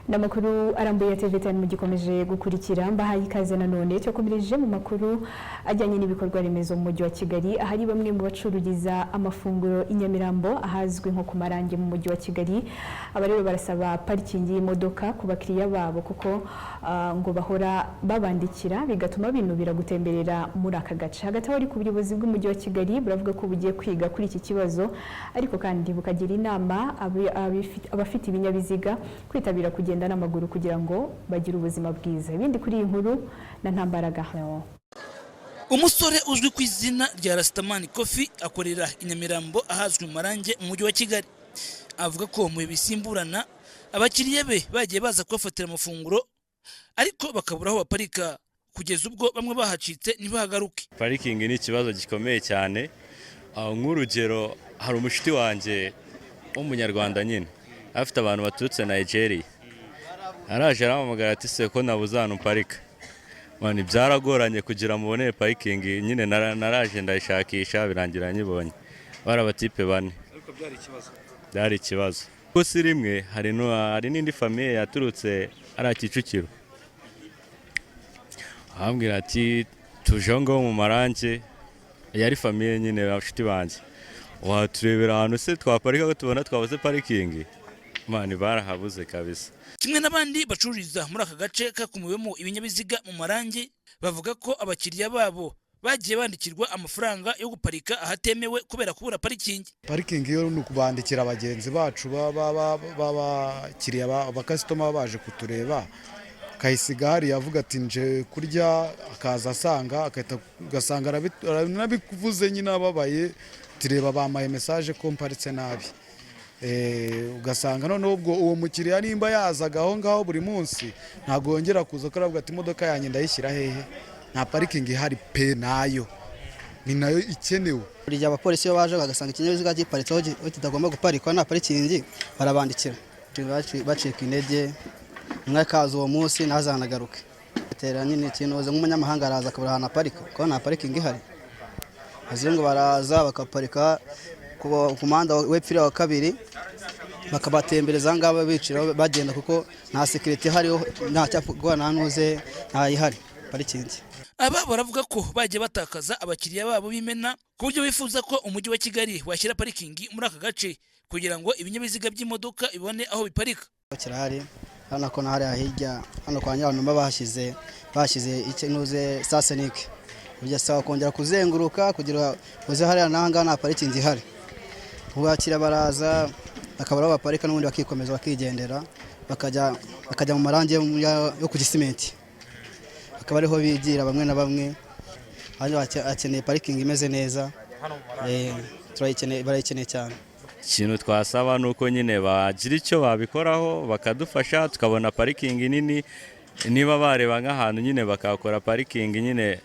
Namakuru arambuye TV10 mugikomeje gukurikira mbahaye ikaze nanone cyo komereje mu makuru ajyanye n'ibikorwa remezo mu mujyi wa Kigali ahari bamwe mu bacururiza amafunguro inyamirambo ahazwi nko ku Marange mu mujyi wa Kigali abarero barasaba parking y'imodoka ku bakiriya babo kuko ngo bahora babandikira bigatuma binubira gutemberera muri aka gace hagati aho ari ku buyobozi bw'umujyi wa Kigali buravuga ko bugiye kwiga kuri iki kibazo ariko kandi bukagira inama abafite ibinyabiziga kwitabira kugenda n'amaguru kugira ngo bagire ubuzima bwiza ibindi kuri iyi nkuru na Ntambaraga Leon. Umusore uzwi ku izina rya Rastaman Coffee akorera inyamirambo ahazwi mu Marange mu mujyi wa Kigali avuga ko mu bisimburana abakiriye be bagiye baza kubafatira amafunguro ariko bakabura aho baparika kugeza ubwo bamwe bahacitse ntibahagaruke. Parking ni ikibazo gikomeye cyane nk'urugero hari umushiti wanje w'umunyarwanda nyine afite abantu baturutse Nigeria araje aramamagara ati se ko nabuze ahantu parika mani byaragoranye kugira mubonere parking nyine naraje ndayishakisha birangira nyibonye barabatipe bane ariko byari ikibazo gusa rimwe hari n'indi famille yaturutse ari Kicukiro ahambwira ati tujongo mu Marange yari famille nyine bashiti banje waturebera ahantu se twaparika ko tubona twabuze parking mani barahabuze kabisa. Kimwe n'abandi bacururiza muri aka gace kakumiwemo ibinyabiziga mu Marange bavuga ko abakiriya babo bagiye bandikirwa amafaranga yo guparika ahatemewe kubera kubura parking. Parking yo ni ukubandikira abagenzi bacu babakiriya abakastoma baje kutureba kayisiga hari yavuga ati nje kurya akaza asanga ugasanga arabikuvuze nyine ababaye tireba bamaye message ko mparitse nabi. Ugasanga none ubwo uwo mukiriya nimba yazaga aho ngaho buri munsi ntago yongera kuza karavuga ati imodoka yanjye ndayishyira hehe nta parking ihari pe nayo ni nayo ikenewe. Burya abapolisi yo baje bagasanga ikinyabiziga giparitse aho kitagomba guparikwa nta parking barabandikira bacika intege umwe kaza uwo munsi ntazanagaruke bitera nyine ikintu nk'umunyamahanga araza akabura ahantu aparika ko nta parking ihari azungu baraza bakaparika ku muhanda w'epfira wa kabiri bakabatembereza ngaba bicira bagenda kuko nta security hariho nta cyapfugwa nanuze nta ihari parking. Aba baravuga ko bagiye batakaza abakiriya babo bimena ku buryo bifuza ko umujyi wa Kigali washyira parking muri aka gace kugira ngo ibinyabiziga by'imodoka ibone aho biparika. Kirahari hano ko nahari ahijya hano kwa Nyabanuma bashize ikinuze Sasenike burya sawa kongera kuzenguruka kugira uze hariya nanga nta parking ihari. Ubakira baraza akabara baparika n'ubundi bakikomeza bakigendera bakajya mu Marange yo ku Gisimenti akaba ariho bigira bamwe na bamwe hano akeneye parking imeze neza barayikeneye cyane. Ikintu twasaba nuko nyine bagira icyo babikoraho bakadufasha tukabona parking nini niba bareba nk'ahantu nyine bakakora parking nyine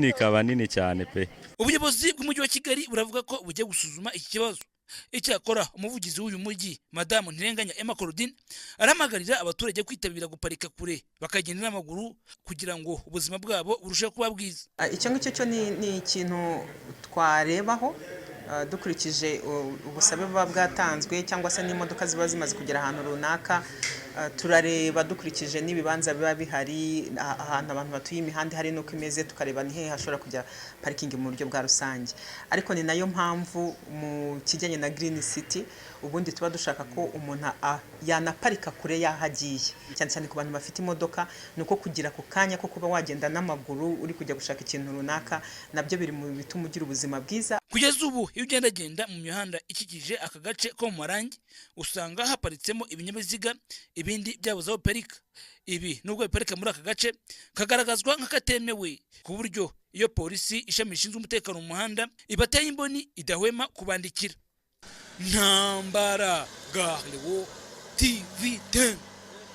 ikaba nini cyane pe. Ubuyobozi bw'umujyi wa Kigali buravuga ko bugiye gusuzuma iki kibazo. Icyakora umuvugizi w'uyu mujyi Madame Ntirenganya Emma Claudine aramagarira abaturage kwitabira guparika kure bakagenda n'amaguru kugira ngo ubuzima bwabo burusheho kuba bwiza. Icyo ngicyo cyo ni ikintu twarebaho dukurikije ubusabe buba bwatanzwe cyangwa se n'imodoka ziba zimaze kugera ahantu runaka turareba dukurikije n'ibibanza biba bihari ahantu abantu batuye imihanda hari nuko imeze tukareba ni hehe hashobora kujya parking mu buryo bwa rusange ariko ni nayo mpamvu mu kijyanye na Green City ubundi tuba dushaka ko umuntu yanaparika kure yahagiye cyane cyane ku bantu bafite imodoka nuko kugira ku kanya ko kuba wagenda n'amaguru uri kujya gushaka ikintu runaka nabyo biri mu bituma ugira ubuzima bwiza. Kugeza ubu iyo ugendagenda mu mihanda ikikije aka gace ko mu Marange usanga haparitsemo ibinyabiziga ibindi byabuze aho parika. Ibi nubwo biparika muri aka gace kagaragazwa nk'akatemewe ku buryo iyo polisi ishami rishinzwe umutekano mu muhanda ibateye imboni idahwema kubandikira. Ntambaraga Leon TV10.